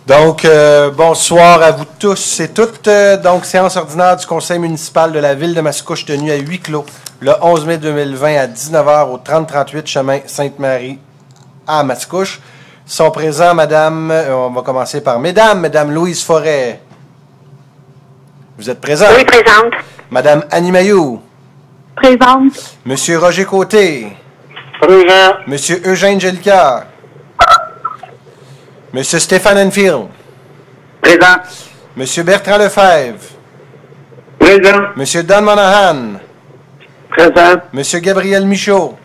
Donc, bonsoir à vous tous et toutes. Donc, séance ordinaire du Conseil municipal de la Ville de Mascouche tenue à huis clos le 11 mai 2020 à 19h au 3038 chemin Sainte-Marie à Mascouche. Sont présents, Madame, on va commencer par Madame Louise Forêt. Vous êtes présente? Oui, présente. Madame Annie Mailloux. Présente. Monsieur Roger Côté. Présent. Monsieur Eugène Jellica. Monsieur Stéphane Enfield. Présent. Monsieur Bertrand Lefebvre. Présent. Monsieur Don Monahan. Présent. Monsieur Gabriel Michaud.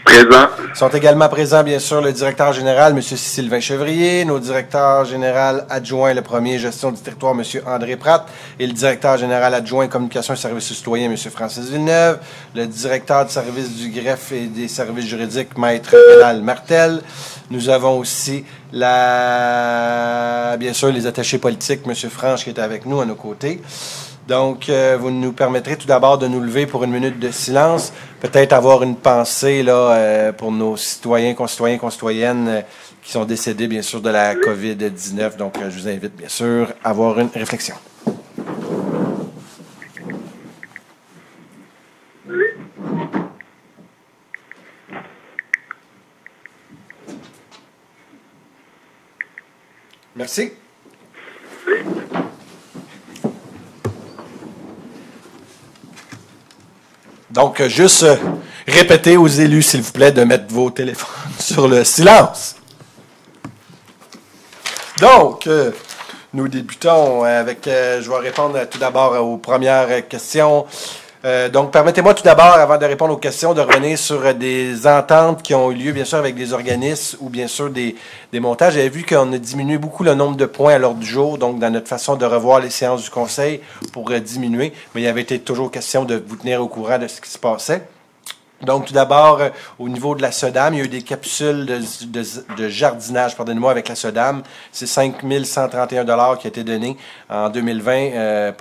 Présent. Sont également présents, bien sûr, le directeur général, M. Sylvain Chevrier, nos directeurs généraux adjoints, le premier gestion du territoire, M. André Pratt, et le directeur général adjoint communication et services citoyens, M. Francis Villeneuve, le directeur du service du greffe et des services juridiques, Maître Rénal Martel. Nous avons aussi, bien sûr, les attachés politiques, M. Franche, qui est avec nous, à nos côtés. Donc, vous nous permettrez tout d'abord de nous lever pour une minute de silence, peut-être avoir une pensée là, pour nos citoyens, concitoyennes qui sont décédés, bien sûr, de la COVID-19. Donc, je vous invite, bien sûr, à avoir une réflexion. Merci. Donc, juste répétez aux élus, s'il vous plaît, de mettre vos téléphones sur le silence. Donc, nous débutons avec, je vais répondre tout d'abord aux premières questions. Donc, permettez-moi tout d'abord, avant de répondre aux questions, de revenir sur des ententes qui ont eu lieu, bien sûr, avec des organismes ou bien sûr des montages. J'avais vu qu'on a diminué beaucoup le nombre de points à l'ordre du jour, donc dans notre façon de revoir les séances du Conseil pour diminuer, mais il y avait été toujours question de vous tenir au courant de ce qui se passait. Donc, tout d'abord, au niveau de la SODAM, il y a eu des capsules de jardinage, pardonnez-moi, avec la SODAM. C'est 5 131 $ qui a été donné en 2020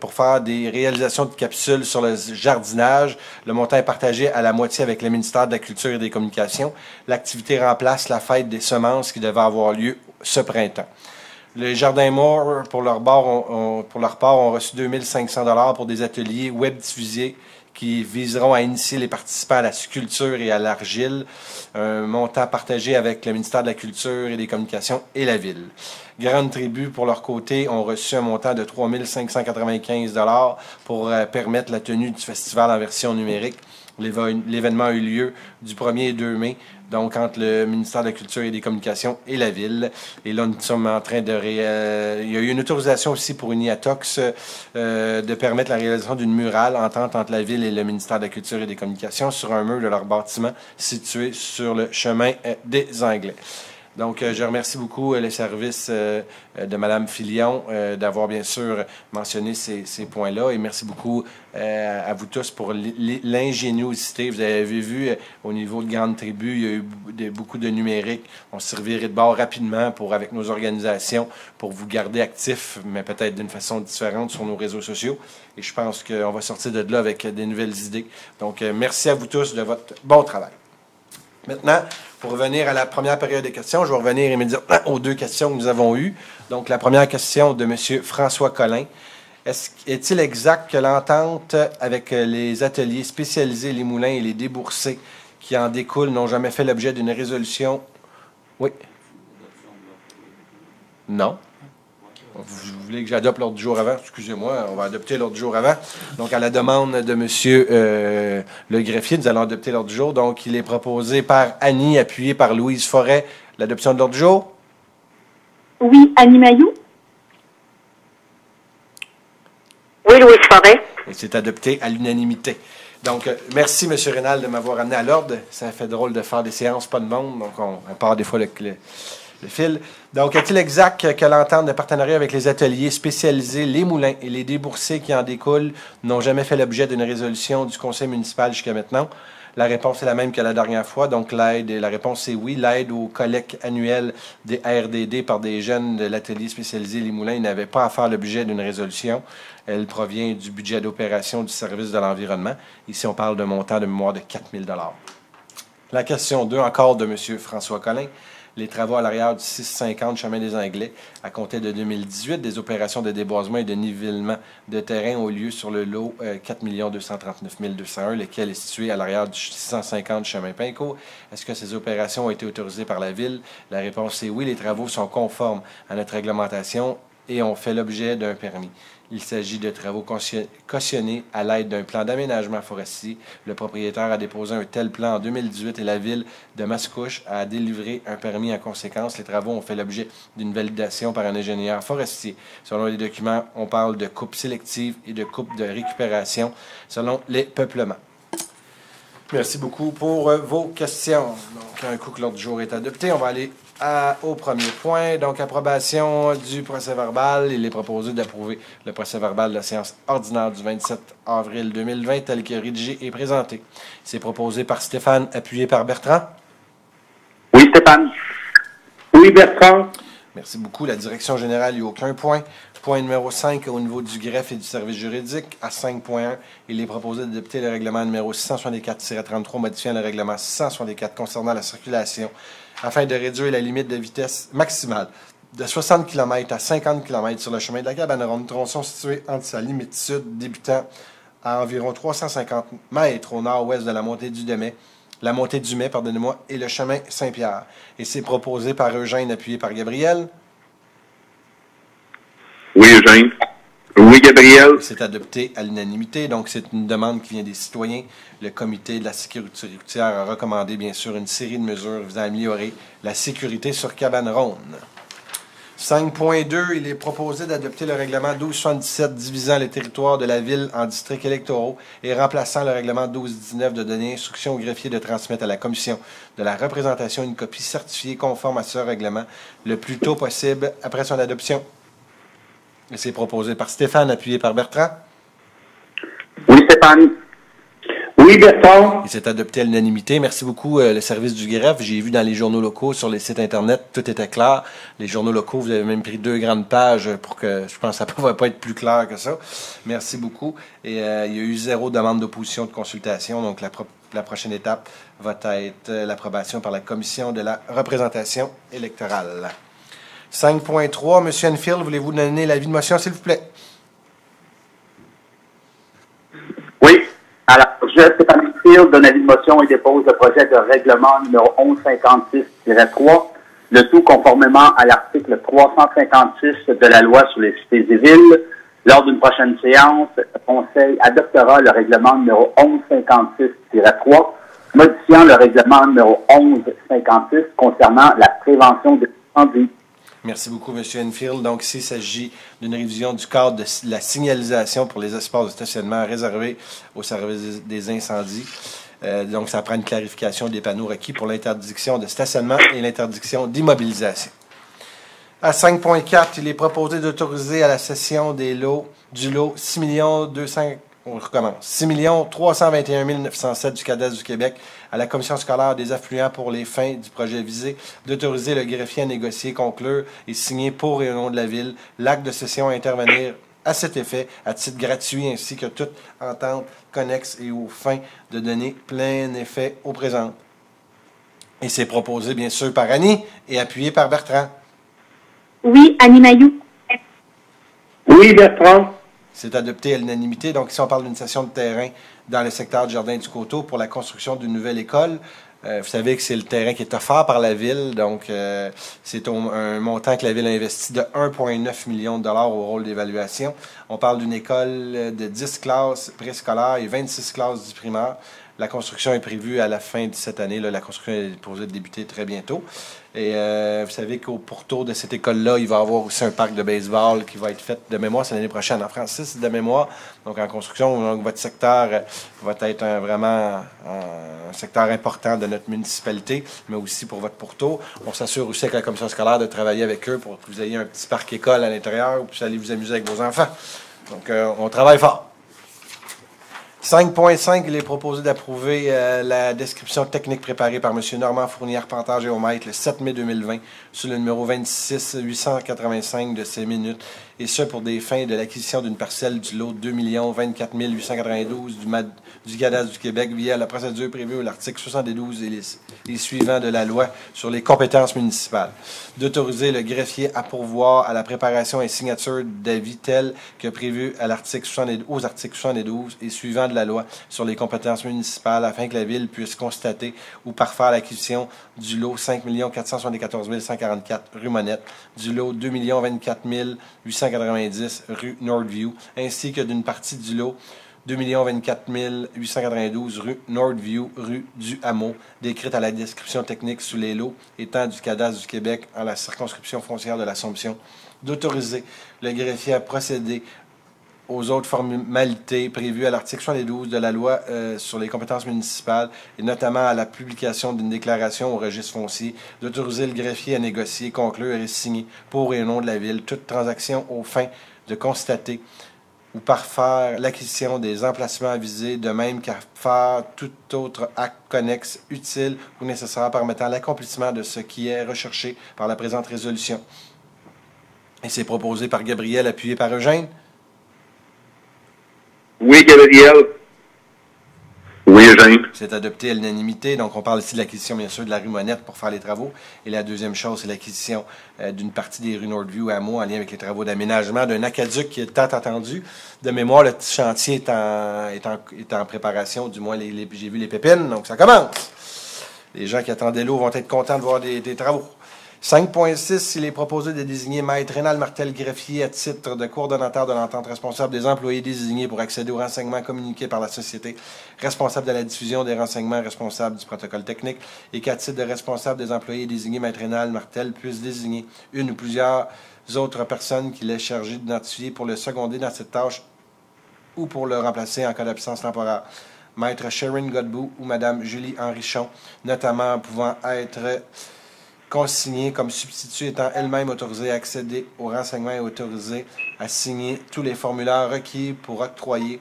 pour faire des réalisations de capsules sur le jardinage. Le montant est partagé à la moitié avec le ministère de la Culture et des Communications. L'activité remplace la fête des semences qui devait avoir lieu ce printemps. Les Jardins Moore, pour leur part, ont reçu 2 500 $ pour des ateliers web diffusés qui viseront à initier les participants à la sculpture et à l'argile, un montant partagé avec le ministère de la Culture et des Communications et la Ville. Grande Tribu, pour leur côté, ont reçu un montant de 3 595 $ pour permettre la tenue du festival en version numérique. L'événement a eu lieu du 1er et 2 mai, donc entre le ministère de la Culture et des Communications et la Ville. Et là, nous sommes en train de... il y a eu une autorisation aussi pour une IATOX de permettre la réalisation d'une murale entente entre la Ville et le ministère de la Culture et des Communications sur un mur de leur bâtiment situé sur le chemin des Anglais. Donc, je remercie beaucoup les services de Mme Filion d'avoir bien sûr mentionné ces points-là et merci beaucoup à vous tous pour l'ingéniosité. Vous avez vu au niveau de Grande Tribu, il y a eu beaucoup de numérique. On s'est reviré de bord rapidement avec nos organisations pour vous garder actifs, mais peut-être d'une façon différente sur nos réseaux sociaux. Et je pense qu'on va sortir de là avec des nouvelles idées. Donc, merci à vous tous de votre bon travail. Maintenant, pour revenir à la première période des questions, je vais revenir immédiatement aux deux questions que nous avons eues. Donc, la première question de M. François Collin. Est-il exact que l'entente avec les ateliers spécialisés, les moulins et les déboursés qui en découlent n'ont jamais fait l'objet d'une résolution? Oui. Non. Vous voulez que j'adopte l'ordre du jour avant? Excusez-moi, on va adopter l'ordre du jour avant. Donc, à la demande de M. le greffier, nous allons adopter l'ordre du jour. Donc, il est proposé par Annie, appuyé par Louise Forêt, l'adoption de l'ordre du jour. Oui, Annie Mailloux. Oui, Louise Forêt. Et c'est adopté à l'unanimité. Donc, merci, M. Rénal, de m'avoir amené à l'ordre. Ça fait drôle de faire des séances, pas de monde. Donc, on part des fois le fil. Donc, est-il exact que l'entente de partenariat avec les ateliers spécialisés, les moulins et les déboursés qui en découlent n'ont jamais fait l'objet d'une résolution du conseil municipal jusqu'à maintenant? La réponse est la même que la dernière fois. Donc, la réponse est oui. L'aide aux collectes annuelles des RDD par des jeunes de l'atelier spécialisé Les Moulins n'avait pas à faire l'objet d'une résolution. Elle provient du budget d'opération du service de l'environnement. Ici, on parle d'un montant de mémoire de 4 000 $. La question 2, encore de M. François Collin. Les travaux à l'arrière du 650 chemin des Anglais, à compter de 2018, des opérations de déboisement et de nivellement de terrain ont lieu sur le lot 4 239 201, lequel est situé à l'arrière du 650 chemin Pinco. Est-ce que ces opérations ont été autorisées par la Ville? La réponse est oui, les travaux sont conformes à notre réglementation et ont fait l'objet d'un permis. Il s'agit de travaux cautionnés à l'aide d'un plan d'aménagement forestier. Le propriétaire a déposé un tel plan en 2018 et la Ville de Mascouche a délivré un permis en conséquence. Les travaux ont fait l'objet d'une validation par un ingénieur forestier. Selon les documents, on parle de coupe sélective et de coupe de récupération selon les peuplements. Merci beaucoup pour vos questions. Donc, un coup que l'ordre du jour est adopté, on va aller au premier point. Donc, approbation du procès-verbal. Il est proposé d'approuver le procès-verbal de la séance ordinaire du 27 avril 2020 tel que rédigé et présenté. C'est proposé par Stéphane, appuyé par Bertrand. Oui, Stéphane. Oui, Bertrand. Merci beaucoup. La direction générale, il n'y a aucun point. Point numéro 5, au niveau du greffe et du service juridique, à 5.1, il est proposé d'adopter le règlement numéro 664-33, modifiant le règlement 664 concernant la circulation, afin de réduire la limite de vitesse maximale de 60 km à 50 km sur le chemin de la cabane ronde, tronçon situé entre sa limite sud, débutant à environ 350 mètres au nord-ouest de la montée du Mai, et le chemin Saint-Pierre. Et c'est proposé par Eugène, appuyé par Gabriel. Oui, Eugène. Oui, Gabriel. C'est adopté à l'unanimité, donc c'est une demande qui vient des citoyens. Le comité de la sécurité routière a recommandé, bien sûr, une série de mesures visant à améliorer la sécurité sur Cabane-Ronde. 5.2, il est proposé d'adopter le règlement 1277 divisant les territoires de la Ville en districts électoraux et remplaçant le règlement 1219 de donner instruction au greffier de transmettre à la Commission de la représentation une copie certifiée conforme à ce règlement le plus tôt possible après son adoption. C'est proposé par Stéphane, appuyé par Bertrand. Oui, Stéphane. Oui, Bertrand. Il s'est adopté à l'unanimité. Merci beaucoup, le service du greffe. J'ai vu dans les journaux locaux, sur les sites Internet, tout était clair. Les journaux locaux, vous avez même pris 2 grandes pages pour que, je pense que ça ne va pas être plus clair que ça. Merci beaucoup. Et il y a eu 0 demande d'opposition de consultation. Donc, la prochaine étape va être l'approbation par la Commission de la représentation électorale. 5.3, M. Enfield, voulez-vous donner l'avis de motion, s'il vous plaît? Oui. Alors, je, Stéphane Enfield, donne avis de motion et dépose le projet de règlement numéro 1156-3, le tout conformément à l'article 356 de la loi sur les cités et villes. Lors d'une prochaine séance, le Conseil adoptera le règlement numéro 1156-3, modifiant le règlement numéro 1156 concernant la prévention des incendies. Merci beaucoup, M. Enfield. Donc, ici, il s'agit d'une révision du cadre de la signalisation pour les espaces de stationnement réservés au service des incendies. Donc, ça prend une clarification des panneaux requis pour l'interdiction de stationnement et l'interdiction d'immobilisation. À 5.4, il est proposé d'autoriser à la cession du lot 6 321 907 du cadastre du Québec à la Commission scolaire des affluents pour les fins du projet visé, d'autoriser le greffier à négocier, conclure et signer pour et au nom de la Ville l'acte de cession à intervenir à cet effet, à titre gratuit, ainsi que toute entente connexe et aux fins de donner plein effet au présent. Et c'est proposé, bien sûr, par Annie et appuyé par Bertrand. Oui, Annie Mailloux. Oui, Bertrand. C'est adopté à l'unanimité. Donc, ici, on parle d'une cession de terrain dans le secteur du Jardin du Coteau pour la construction d'une nouvelle école. Vous savez que c'est le terrain qui est offert par la Ville. Donc, c'est un montant que la Ville a investi de 1,9 million de dollars au rôle d'évaluation. On parle d'une école de 10 classes préscolaires et 26 classes du primaire. La construction est prévue à la fin de cette année. Là, la construction est supposée débuter très bientôt. Et vous savez qu'au pourtour de cette école-là, il va y avoir aussi un parc de baseball qui va être fait de mémoire, c'est l'année prochaine. En Francis, de mémoire, donc en construction, donc votre secteur va être vraiment un secteur important de notre municipalité, mais aussi pour votre pourtour. On s'assure aussi avec la commission scolaire de travailler avec eux pour que vous ayez un petit parc école à l'intérieur où vous allez vous amuser avec vos enfants. Donc, on travaille fort. 5.5, il est proposé d'approuver la description technique préparée par M. Normand Fournier, arpenteur géomètre, le 7 mai 2020, sur le numéro 26 885 de ces minutes, et ce pour des fins de l'acquisition d'une parcelle du lot 2 024 892 du cadastre du Québec via la procédure prévue à l'article 72 et les suivants de la loi sur les compétences municipales. D'autoriser le greffier à pourvoir à la préparation et signature d'avis tels que prévu à aux articles 72 et suivants de la loi sur les compétences municipales afin que la Ville puisse constater ou parfaire l'acquisition du lot 5 474 144 rue Monette, du lot 2 024 890 rue Northview, ainsi que d'une partie du lot 2 024 892 rue Northview, rue du Hameau, décrite à la description technique sous les lots étant du cadastre du Québec en la circonscription foncière de l'Assomption, d'autoriser le greffier à procéder aux autres formalités prévues à l'article 72 de la loi sur les compétences municipales, et notamment à la publication d'une déclaration au registre foncier, d'autoriser le greffier à négocier, conclure et signer pour et au nom de la Ville toute transaction aux fins de constater ou parfaire l'acquisition des emplacements visés, de même qu'à faire tout autre acte connexe utile ou nécessaire permettant l'accomplissement de ce qui est recherché par la présente résolution. Et c'est proposé par Gabriel, appuyé par Eugène. Oui, Gabriel. Oui, Eugène. C'est adopté à l'unanimité. Donc, on parle ici de l'acquisition, bien sûr, de la rue Monette pour faire les travaux. Et la deuxième chose, c'est l'acquisition d'une partie des rues Northview à Hameau en lien avec les travaux d'aménagement d'un aqueduc qui est tant attendu. De mémoire, le petit chantier est en préparation. Du moins, j'ai vu les pépines. Donc, ça commence. Les gens qui attendaient l'eau vont être contents de voir des travaux. 5.6, il est proposé de désigner Maître Rénal Martel-Greffier à titre de coordonnateur de l'entente responsable des employés désignés pour accéder aux renseignements communiqués par la société, responsable de la diffusion des renseignements, responsable du protocole technique, et qu'à titre de responsable des employés désignés, Maître Rénal Martel puisse désigner une ou plusieurs autres personnes qu'il est chargé d'identifier pour le seconder dans cette tâche ou pour le remplacer en cas d'absence temporaire. Maître Sharon Godbout ou Madame Julie Henrichon, notamment pouvant être consignée comme substitut, étant elle-même autorisée à accéder aux renseignements et autorisée à signer tous les formulaires requis pour octroyer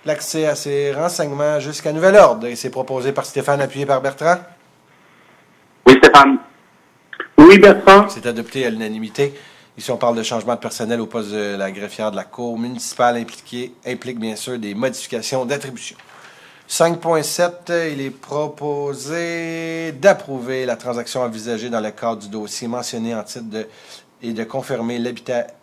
l'accès à ces renseignements jusqu'à nouvel ordre. Et c'est proposé par Stéphane, appuyé par Bertrand. Oui, Stéphane. Oui, Bertrand. C'est adopté à l'unanimité. Ici, on parle de changement de personnel au poste de la greffière de la Cour municipale implique bien sûr des modifications d'attribution. 5.7, il est proposé d'approuver la transaction envisagée dans le cadre du dossier mentionné en titre et de confirmer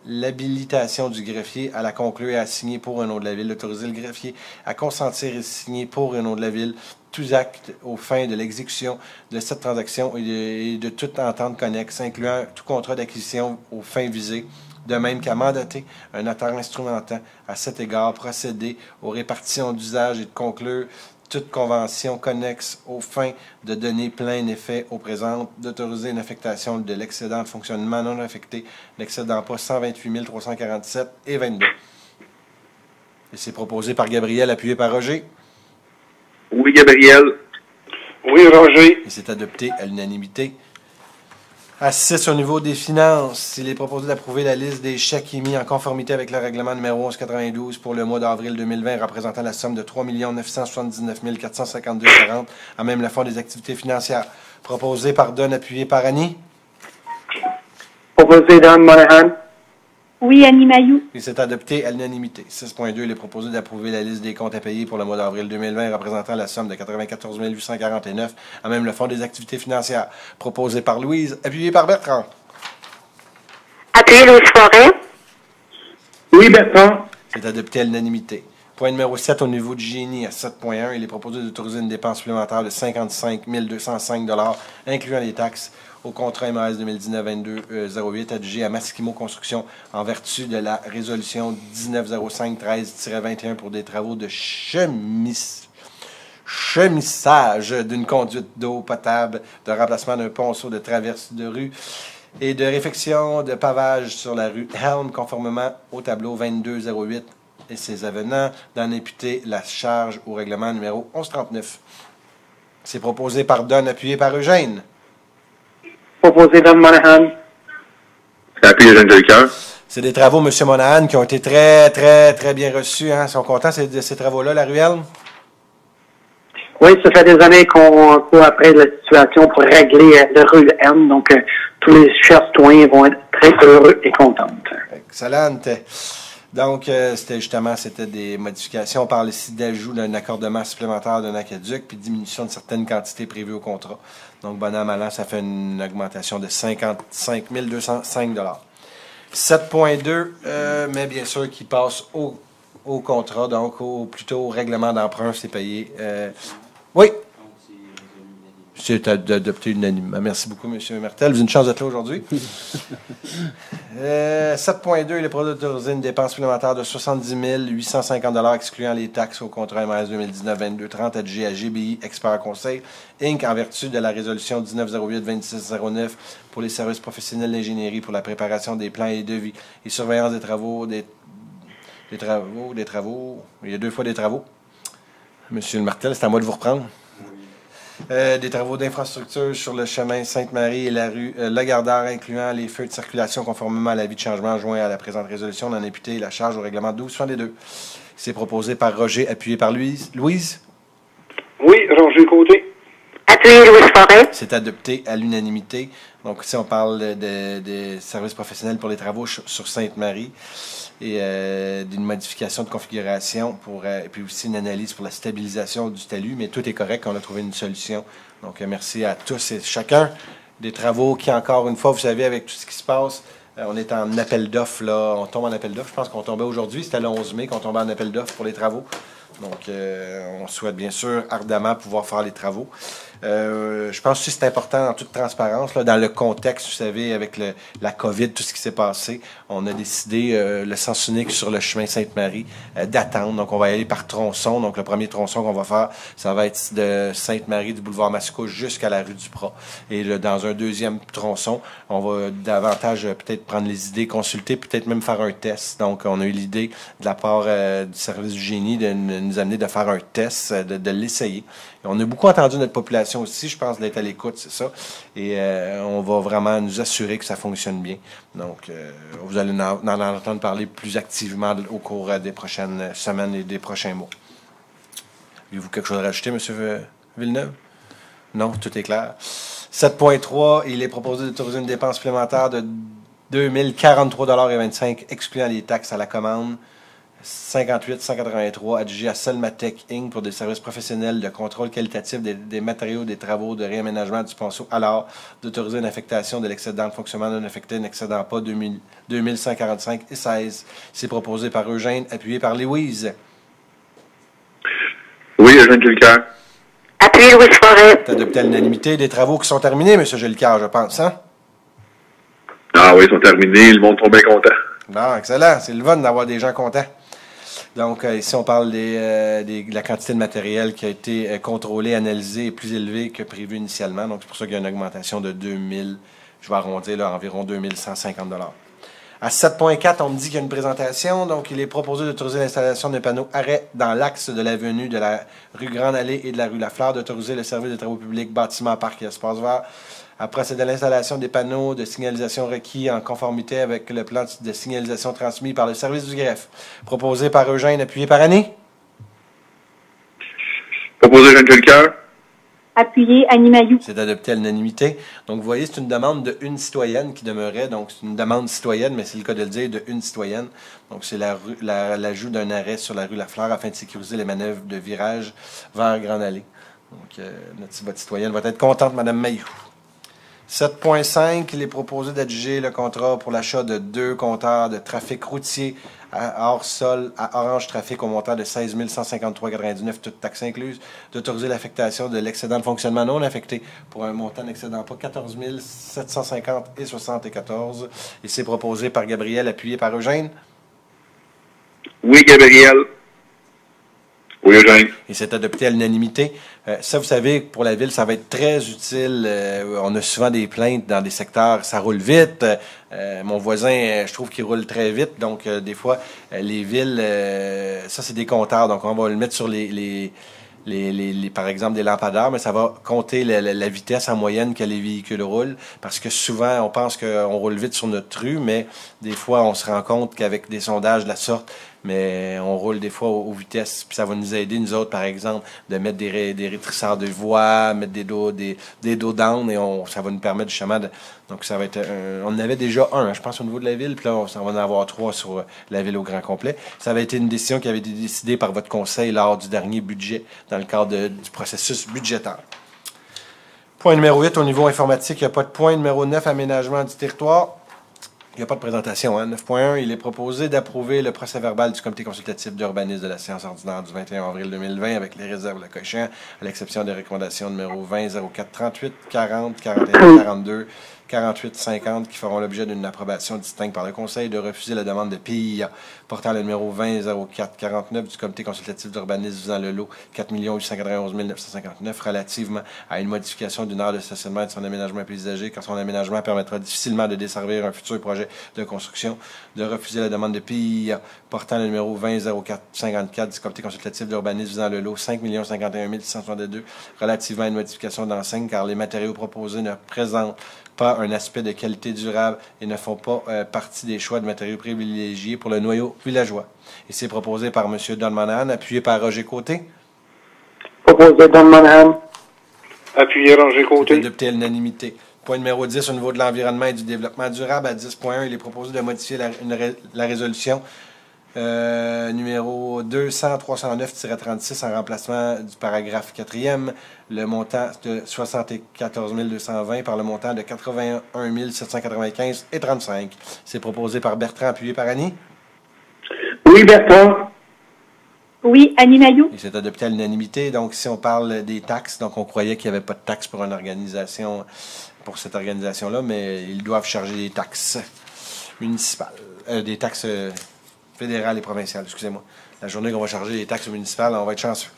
l'habilitation du greffier à la conclure et à signer pour un nom de la Ville, d'autoriser le greffier à consentir et signer pour un nom de la Ville tous actes aux fins de l'exécution de cette transaction et de toute entente connexe, incluant tout contrat d'acquisition aux fins visées, de même qu'à mandater un notaire instrumentant à cet égard, procéder aux répartitions d'usage et de conclure toute convention connexe aux fins de donner plein effet au présent, d'autoriser une affectation de l'excédent de fonctionnement non affecté, l'excédent pas 128 347 et 22. Et c'est proposé par Gabriel, appuyé par Roger. Oui, Gabriel. Oui, Roger. Et c'est adopté à l'unanimité. À 6, au niveau des finances, il est proposé d'approuver la liste des chèques émis en conformité avec le règlement numéro 1192 pour le mois d'avril 2020, représentant la somme de 3 979 452,40 à même le fonds des activités financières. Proposé par Don, appuyé par Annie. Proposé Dan Monahan. Oui, Annie Mailloux. Et c'est adopté à l'unanimité. 6.2, il est proposé d'approuver la liste des comptes à payer pour le mois d'avril 2020, représentant la somme de 94 849 à même le fonds des activités financières. Proposé par Louise, appuyé par Bertrand. Appuyé Louise Forêt. Oui, Bertrand. C'est adopté à l'unanimité. Point numéro 7, au niveau du génie, à 7.1, il est proposé d'autoriser une dépense supplémentaire de 55 205 $, incluant les taxes, au contrat MAS 2019-22-08 adjugé à Masquimo Construction en vertu de la résolution 1905-13-21 pour des travaux de chemissage d'une conduite d'eau potable, de remplacement d'un ponceau de traverse de rue et de réfection de pavage sur la rue Helm, conformément au tableau 2208 et ses avenants, d'en imputer la charge au règlement numéro 1139. C'est proposé par Don, appuyé par Eugène. Proposé Dan Monahan. C'est appuyé Eugène Jolicoeur. C'est des travaux, M. Monahan, qui ont été très, très, très bien reçus. Hein? Ils sont contents de ces travaux-là, la ruelle? Oui, ça fait des années qu'on court après la situation pour régler le rue N. Donc, tous les chers citoyens vont être très heureux et contents. Excellent. Donc, c'était des modifications. On parle ici d'ajout d'un accordement supplémentaire d'un aqueduc puis diminution de certaines quantités prévues au contrat. Donc, bon an, mal an, ça fait une augmentation de 55 205 $. 7.2, mais bien sûr, qui passe au contrat, donc plutôt au règlement d'emprunt, c'est payé. Oui. C'est adopté unanimement. Merci beaucoup, M. Martel. Vous avez une chance d'être là aujourd'hui. 7.2, il est produit d'autoriser une dépense supplémentaire de 70 850 $ excluant les taxes au contrat MRS 2019-22-30 adjugé à GBI Expert Conseil, Inc. en vertu de la résolution 1908-2609 pour les services professionnels d'ingénierie pour la préparation des plans et devis et surveillance des travaux, des travaux. Il y a 2 fois des travaux. Monsieur le Martel, c'est à moi de vous reprendre. Des travaux d'infrastructure sur le chemin Sainte-Marie et la rue Lagardère, incluant les feux de circulation conformément à l'avis de changement joint à la présente résolution, d'en imputer la charge au règlement 1262. C'est proposé par Roger, appuyé par Louise. Louise? Oui, Roger Côté. Appuyé Louise Forêt. C'est adopté à l'unanimité. Donc ici, on parle des services professionnels pour les travaux sur Sainte-Marie et d'une modification de configuration et puis aussi une analyse pour la stabilisation du talus, mais tout est correct, on a trouvé une solution. Donc merci à tous et chacun des travaux qui, encore une fois, vous savez, avec tout ce qui se passe, on est en appel d'offres, là, on tombe en appel d'offres, je pense qu'on tombait aujourd'hui, c'était le 11 mai qu'on tombait en appel d'offres pour les travaux. Donc, on souhaite bien sûr ardemment pouvoir faire les travaux. Je pense aussi que c'est important en toute transparence, là, dans le contexte, vous savez, avec la COVID, tout ce qui s'est passé, on a décidé, le sens unique sur le chemin Sainte-Marie, d'attendre. Donc, on va y aller par tronçon. Donc, le premier tronçon qu'on va faire, ça va être de Sainte-Marie, du boulevard Mascouche jusqu'à la rue du Prat. Et dans un deuxième tronçon, on va davantage peut-être prendre les idées, consulter, peut-être même faire un test. Donc, on a eu l'idée de la part du service du génie de nous amener de faire un test, de l'essayer. On a beaucoup entendu notre population aussi, je pense, d'être à l'écoute, c'est ça. Et on va vraiment nous assurer que ça fonctionne bien. Donc, vous allez en entendre parler plus activement au cours des prochaines semaines et des prochains mois. Avez-vous quelque chose à rajouter, M. Villeneuve? Non, tout est clair. 7.3, il est proposé d'autoriser une dépense supplémentaire de 2043,25 $ excluant les taxes à la commande. 58-183, adjugé à Selmatech Inc. pour des services professionnels de contrôle qualitatif des matériaux, des travaux de réaménagement du ponceau. Alors, d'autoriser une affectation de l'excédent de fonctionnement non affecté n'excédant pas 2145 et 16. C'est proposé par Eugène, appuyé par Louise. Oui, Eugène Julliard. Appuyé Louise Forêt. C'est adopté à l'unanimité. Des travaux qui sont terminés, M. Julliard, je pense, hein? Ah oui, ils sont terminés. Le monde sont bien content. Bon, excellent. C'est le fun d'avoir des gens contents. Donc, ici, on parle de la quantité de matériel qui a été contrôlée, analysée et plus élevée que prévu initialement. Donc, c'est pour ça qu'il y a une augmentation de 2000, je vais arrondir, là, environ 2150 $. À 7.4, on me dit qu'il y a une présentation. Donc, il est proposé d'autoriser l'installation d'un panneau arrêt dans l'axe de l'avenue de la rue Grande-Allée et de la rue Lafleur, d'autoriser le service de travaux publics, bâtiments, parcs et espaces verts à procéder à l'installation des panneaux de signalisation requis en conformité avec le plan de signalisation transmis par le service du greffe. Proposé par Eugène, appuyé par Annie. Proposé Eugène Julliard. Appuyé Annie Mailloux. C'est adopté à l'unanimité. Donc, vous voyez, c'est une demande de une citoyenne qui demeurait. Donc, c'est une demande citoyenne, mais c'est le cas de le dire, de une citoyenne. Donc, c'est l'ajout d'un arrêt sur la rue Lafleur afin de sécuriser les manœuvres de virage vers Grande Allée. Donc, votre citoyenne va être contente, Mme Mailloux. 7.5, il est proposé d'adjuger le contrat pour l'achat de 2 compteurs de trafic routier à hors-sol à Orange Trafic au montant de 16 153,99 $, toutes taxes incluses, d'autoriser l'affectation de l'excédent de fonctionnement non affecté pour un montant n'excédant pas 14 750,74 $. Et c'est proposé par Gabriel, appuyé par Eugène. Oui, Gabriel. Oui, Eugène. Et c'est adopté à l'unanimité. Ça, vous savez, pour la ville, ça va être très utile. On a souvent des plaintes dans des secteurs, ça roule vite. Mon voisin, je trouve qu'il roule très vite. Donc, des fois, les villes, ça, c'est des compteurs. Donc, on va le mettre sur les par exemple, des lampadaires, mais ça va compter la vitesse en moyenne que les véhicules roulent, parce que souvent, on pense qu'on roule vite sur notre rue, mais des fois, on se rend compte qu'avec des sondages de la sorte, mais on roule des fois aux vitesses, puis ça va nous aider, nous autres, par exemple, de mettre des rétrécisseurs de voies, mettre des dos down, et ça va nous permettre justement de... Donc, ça va être... on en avait déjà un, je pense, au niveau de la ville, puis là, on va en avoir 3 sur la ville au grand complet. Ça avait été une décision qui avait été décidée par votre conseil lors du dernier budget, dans le cadre du processus budgétaire. Point numéro 8, au niveau informatique, il n'y a pas de point. Numéro 9, aménagement du territoire. Il n'y a pas de présentation. 9.1, il est proposé d'approuver le procès-verbal du comité consultatif d'urbanisme de la séance ordinaire du 21 avril 2020 avec les réserves le cochant, à l'exception des recommandations numéro 20, 04, 38, 40, 41, 42, 48, 50 qui feront l'objet d'une approbation distincte par le Conseil, de refuser la demande de PIA portant le numéro 20, 04, 49 du comité consultatif d'urbanisme visant le lot 4 891 959 relativement à une modification d'une aire de stationnement et de son aménagement paysager, car son aménagement permettra difficilement de desservir un futur projet de construction, de refuser la demande de PIA portant le numéro 20 04 54 du comité consultatif d'urbanisme visant le lot 5 051 662 relativement à une modification d'enseigne, car les matériaux proposés ne présentent pas un aspect de qualité durable et ne font pas partie des choix de matériaux privilégiés pour le noyau villageois. Et c'est proposé par M. Don Monahan, appuyé par Roger Côté. Proposé Don Monahan. Appuyé Roger Côté. Adopté à l'unanimité. Point numéro 10, au niveau de l'environnement et du développement durable, à 10.1, il est proposé de modifier la résolution numéro 200-309-36 en remplacement du paragraphe 4e, le montant de 74 220 par le montant de 81 795 et 35. C'est proposé par Bertrand, appuyé par Annie. Oui, Bertrand. Oui, Annie Mailloux. Et c'est adopté à l'unanimité. Donc, si on parle des taxes, donc on croyait qu'il n'y avait pas de taxes pour cette organisation-là, mais ils doivent charger des taxes municipales, des taxes fédérales et provinciales, excusez-moi. La journée qu'on va charger les taxes municipales, on va être chanceux.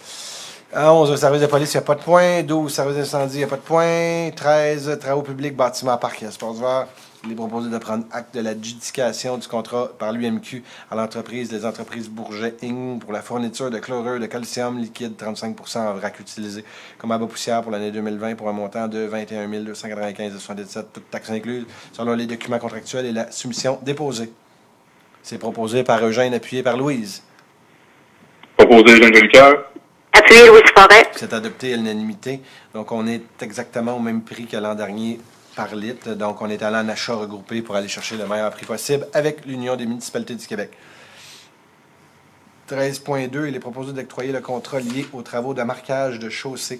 11, service de police, il n'y a pas de point. 12, service d'incendie, il n'y a pas de point. 13, travaux publics, bâtiments, parcs et espaces verts. Il est proposé de prendre acte de l'adjudication du contrat par l'UMQ à l'entreprise des entreprises Bourget Inc. pour la fourniture de chlorure de calcium liquide 35% en vrac utilisé comme abat poussière pour l'année 2020 pour un montant de 21 295,77, toutes taxes incluses, selon les documents contractuels et la soumission déposée. C'est proposé par Eugène, appuyé par Louise. Proposé Eugène Jolicoeur. Appuyé Louise Forêt. C'est adopté à l'unanimité. Donc, on est exactement au même prix que l'an dernier par litre. Donc, on est allé en achat regroupé pour aller chercher le meilleur prix possible avec l'Union des municipalités du Québec. 13.2, il est proposé d'octroyer le contrat lié aux travaux de marquage de chaussée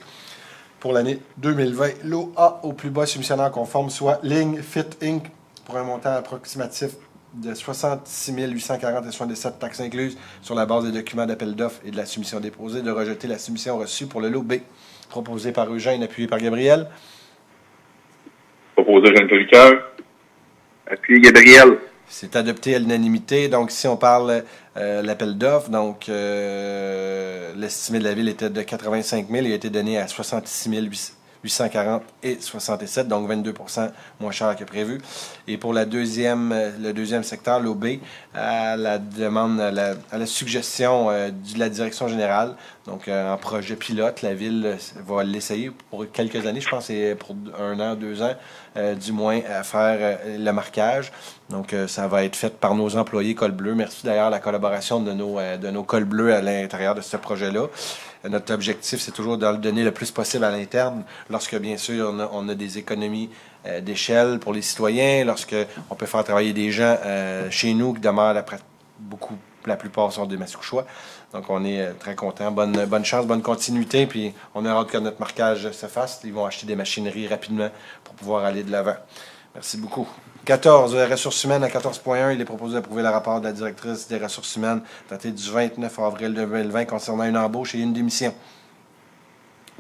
pour l'année 2020. Lot A au plus bas soumissionnaire conforme, soit Ligne Fit Inc. pour un montant approximatif de 66 840,77 taxes incluses sur la base des documents d'appel d'offres et de la soumission déposée, de rejeter la soumission reçue pour le lot B. Proposé par Eugène, appuyé par Gabriel. Proposé Eugène Jolicoeur. Appuyé Gabriel. C'est adopté à l'unanimité. Donc, si on parle l'appel d'offres, donc l'estimé de la ville était de 85 000 et a été donné à 66 840 et 67, donc 22% moins cher que prévu. Et pour le deuxième secteur, l'OB, à la demande, à la suggestion de la direction générale, donc en projet pilote, la ville va l'essayer pour quelques années, je pense que c'est pour 1 an, 2 ans, du moins, à faire le marquage. Donc, ça va être fait par nos employés Col Bleu. Merci d'ailleurs à la collaboration de nos Col Bleus à l'intérieur de ce projet-là. Notre objectif, c'est toujours de le donner le plus possible à l'interne, lorsque, bien sûr, on a des économies d'échelle pour les citoyens, lorsque on peut faire travailler des gens chez nous qui demeurent la plupart sont des Mascouchois. Donc, on est très contents. Bonne chance, bonne continuité, puis on a hâte que notre marquage se fasse. Ils vont acheter des machineries rapidement pour pouvoir aller de l'avant. Merci beaucoup. 14, ressources humaines à 14.1, il est proposé d'approuver le rapport de la directrice des ressources humaines daté du 29 avril 2020 concernant une embauche et une démission.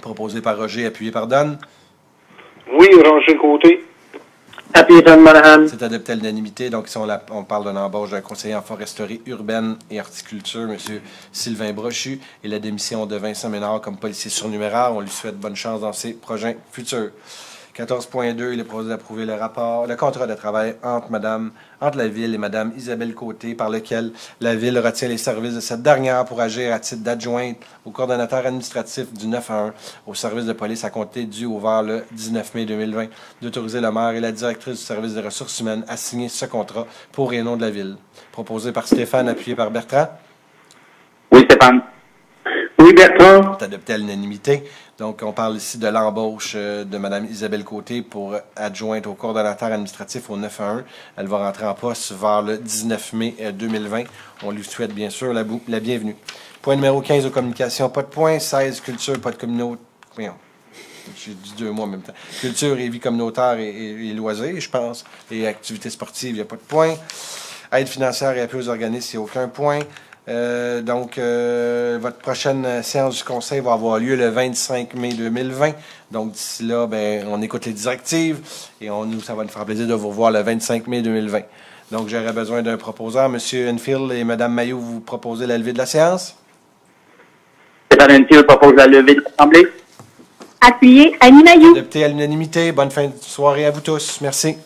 Proposé par Roger, appuyé par Don. Oui, Roger Côté. Appuyé Don Monahan. C'est adopté à l'unanimité. Donc, ici, on parle d'une embauche d'un conseiller en foresterie urbaine et horticulture, M. Sylvain Brochu, et la démission de Vincent Ménard comme policier surnuméraire. On lui souhaite bonne chance dans ses projets futurs. 14.2, il est proposé d'approuver le contrat de travail entre la Ville et Mme Isabelle Côté, par lequel la Ville retient les services de cette dernière pour agir à titre d'adjointe au coordonnateur administratif du 9-1 au service de police à compter du ouvert le 19 mai 2020, d'autoriser le maire et la directrice du service des ressources humaines à signer ce contrat pour et nom de la Ville. Proposé par Stéphane, appuyé par Bertrand. Oui, Stéphane. Oui, Bertrand. C'est adopté à l'unanimité. Donc, on parle ici de l'embauche de Mme Isabelle Côté pour adjointe au coordonnateur administratif au 9-1. Elle va rentrer en poste vers le 19 mai 2020. On lui souhaite bien sûr la bienvenue. Point numéro 15 aux communications, pas de point. 16, culture, pas de communauté. J'ai dit 2 mots en même temps. Culture et vie communautaire et loisirs, je pense. Et activités sportives, il n'y a pas de point. Aide financière et appui aux organismes, il n'y a aucun point. Votre prochaine séance du conseil va avoir lieu le 25 mai 2020. Donc, d'ici là, on écoute les directives et ça va nous faire plaisir de vous revoir le 25 mai 2020. Donc, j'aurais besoin d'un proposeur. Monsieur Enfield et Mme Mailloux, vous proposez la levée de la séance? Stéphane Enfield propose la levée de l'Assemblée. Appuyé, Annie Mailloux. Adopté à l'unanimité. Bonne fin de soirée à vous tous. Merci.